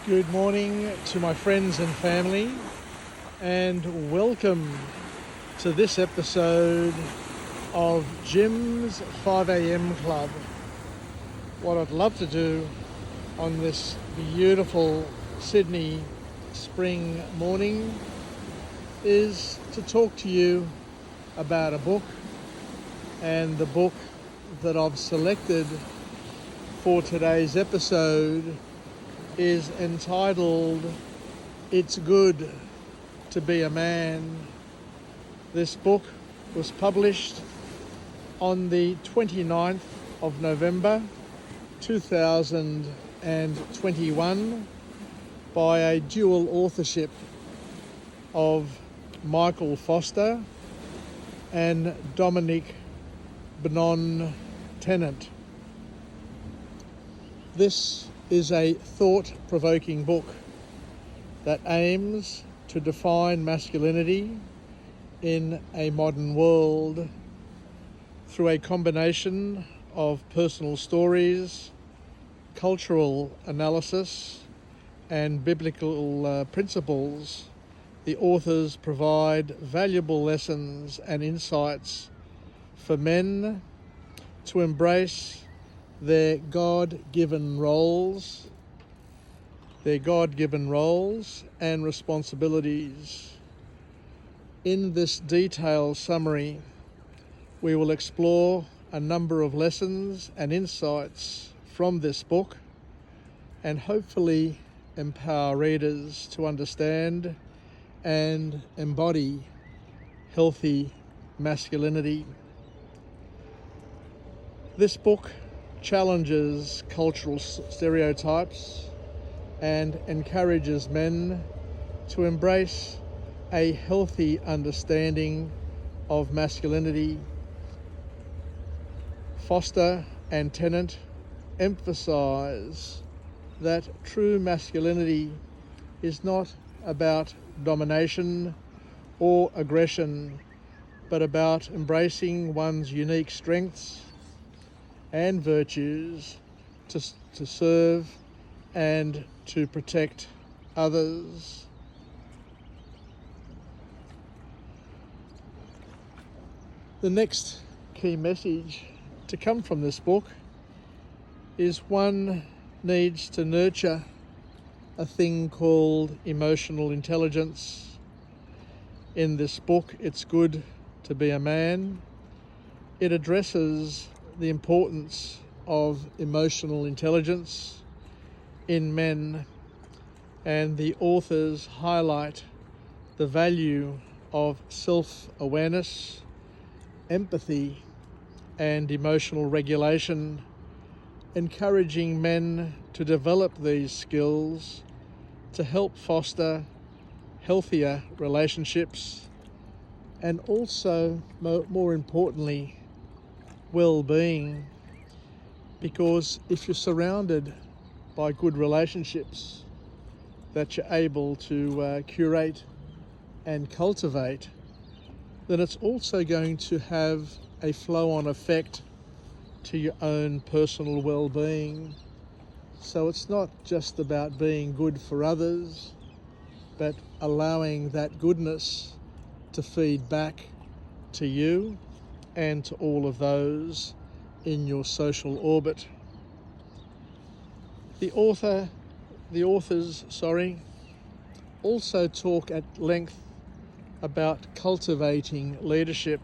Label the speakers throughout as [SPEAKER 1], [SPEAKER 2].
[SPEAKER 1] Good morning to my friends and family, and welcome to this episode of Jim's 5am Club. What I'd love to do on this beautiful Sydney spring morning is to talk to you about a book, and the book that I've selected for today's episode is entitled It's Good to Be a Man. This book was published on the 29th of November 2021 by a dual authorship of Michael Foster and Dominic Tennant. This is a thought-provoking book that aims to define masculinity in a modern world through a combination of personal stories, cultural analysis, and biblical principles. The authors provide valuable lessons and insights for men to embrace their God-given roles and responsibilities. In this detailed summary, we will explore a number of lessons and insights from this book and hopefully empower readers to understand and embody healthy masculinity. This book challenges cultural stereotypes and encourages men to embrace a healthy understanding of masculinity. Foster and Tennant emphasize that true masculinity is not about domination or aggression, but about embracing one's unique strengths and virtues to serve and to protect others. The next key message to come from this book is one needs to nurture a thing called emotional intelligence. In this book, It's Good to Be a Man, it addresses the importance of emotional intelligence in men, and the authors highlight the value of self-awareness, empathy, and emotional regulation, encouraging men to develop these skills to help foster healthier relationships and also, more importantly, well-being, because if you're surrounded by good relationships that you're able to curate and cultivate, then it's also going to have a flow-on effect to your own personal well-being. So it's not just about being good for others, but allowing that goodness to feed back to you and to all of those in your social orbit. The authors also talk at length about cultivating leadership,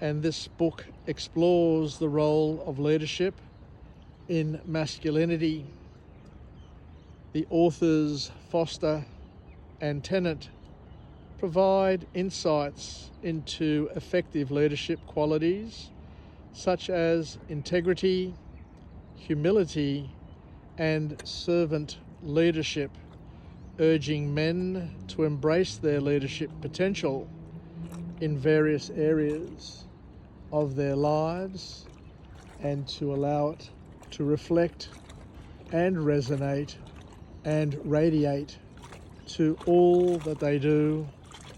[SPEAKER 1] and this book explores the role of leadership in masculinity. The authors Foster and Tennant provide insights into effective leadership qualities such as integrity, humility, and servant leadership, urging men to embrace their leadership potential in various areas of their lives and to allow it to reflect and resonate and radiate to all that they do,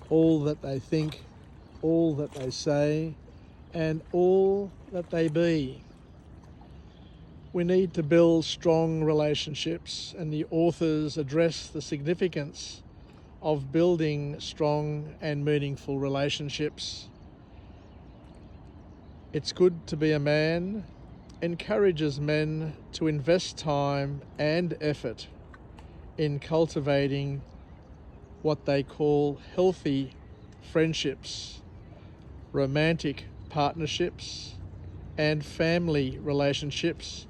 [SPEAKER 1] all that they think, all that they say, and all that they be. We need to build strong relationships, and the authors address the significance of building strong and meaningful relationships. It's Good to Be a Man encourages men to invest time and effort in cultivating what they call healthy friendships, romantic partnerships, and family relationships,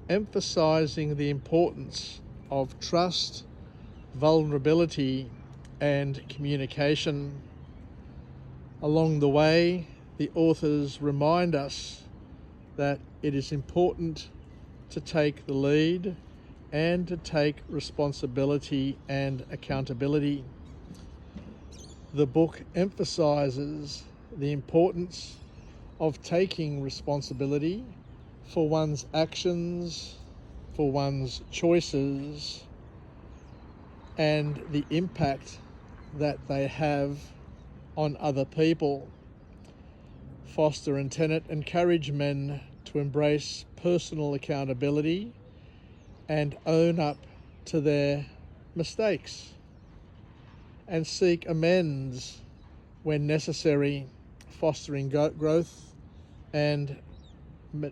[SPEAKER 1] emphasizing the importance of trust, vulnerability, and communication. Along the way, the authors remind us that it is important to take the lead and to take responsibility and accountability. The book emphasizes the importance of taking responsibility for one's actions, for one's choices, and the impact that they have on other people. Foster and Tennant encourage men to embrace personal accountability and own up to their mistakes and seek amends when necessary, fostering growth and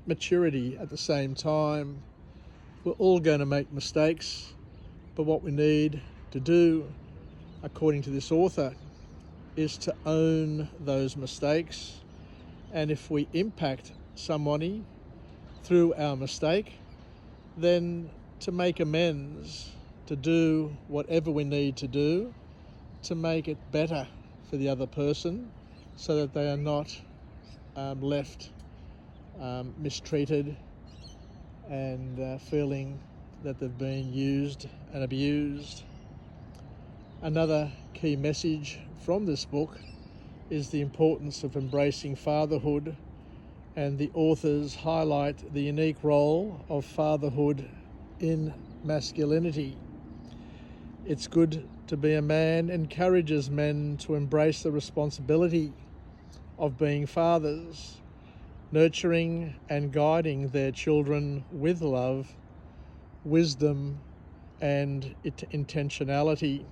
[SPEAKER 1] maturity at the same time. We're all going to make mistakes, but what we need to do, according to this author, is to own those mistakes. And if we impact somebody through our mistake, then to make amends, to do whatever we need to do to make it better for the other person so that they are not left mistreated and feeling that they've been used and abused. Another key message from this book is the importance of embracing fatherhood, and the authors highlight the unique role of fatherhood in masculinity. It's Good to Be a Man encourages men to embrace the responsibility of being fathers, nurturing and guiding their children with love, wisdom, and intentionality,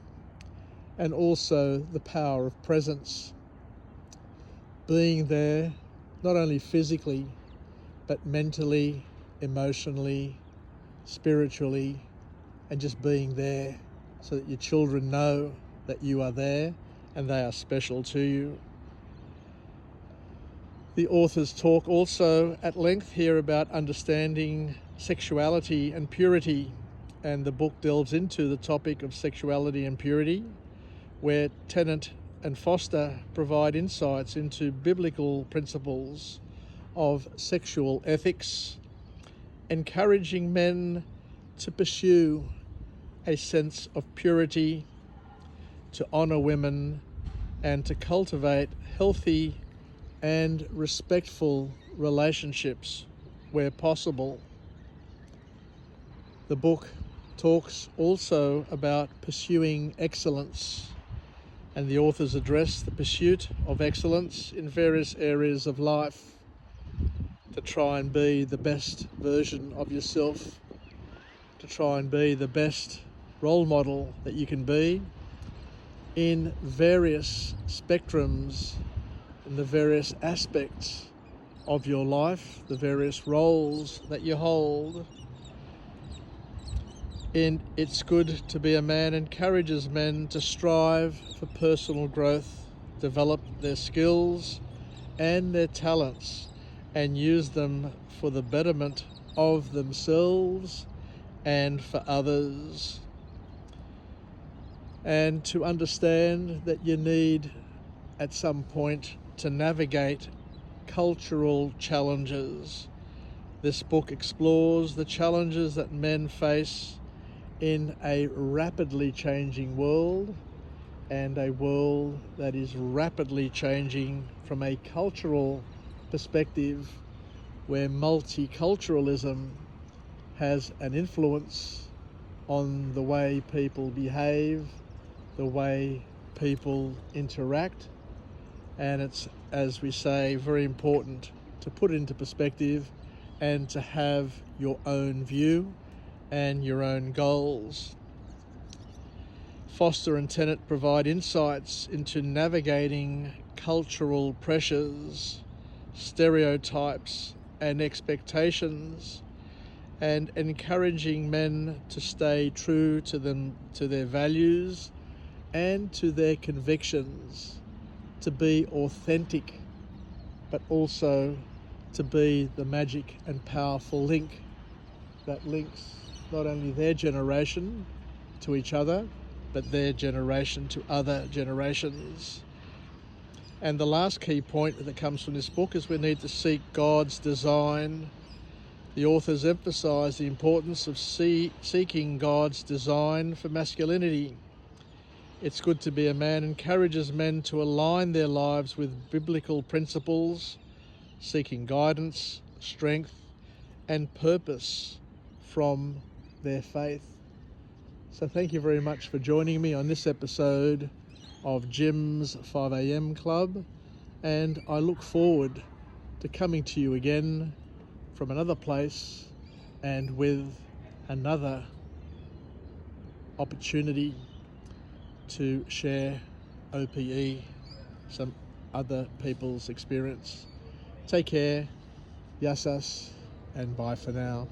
[SPEAKER 1] and also the power of presence. Being there, not only physically, but mentally, emotionally, spiritually, and just being there so that your children know that you are there and they are special to you. The authors talk also at length here about understanding sexuality and purity, and the book delves into the topic of sexuality and purity, where Tennant and Foster provide insights into biblical principles of sexual ethics, encouraging men to pursue a sense of purity, to honour women, and to cultivate healthy and respectful relationships where possible. The book talks also about pursuing excellence, and the authors address the pursuit of excellence in various areas of life, to try and be the best version of yourself, to try and be the best role model that you can be in various spectrums, in the various aspects of your life, the various roles that you hold. And It's Good to Be a Man encourages men to strive for personal growth, develop their skills and their talents, and use them for the betterment of themselves and for others. And to understand that you need at some point to navigate cultural challenges. This book explores the challenges that men face in a rapidly changing world, and a world that is rapidly changing from a cultural perspective, where multiculturalism has an influence on the way people behave, the way people interact, and it's, as we say, very important to put into perspective and to have your own view and your own goals. Foster and Tennant provide insights into navigating cultural pressures, stereotypes, and expectations, and encouraging men to stay true to their values and to their convictions, to be authentic, but also to be the magic and powerful link that links not only their generation to each other, but their generation to other generations. And the last key point that comes from this book is we need to seek God's design. The authors emphasise the importance of seeking God's design for masculinity. It's good to be a man encourages men to align their lives with biblical principles, seeking guidance, strength, and purpose from their faith. So thank you very much for joining me on this episode of Jim's 5am Club, and I look forward to coming to you again from another place and with another opportunity to share OPE, some other people's experience. Take care, yasas, and bye for now.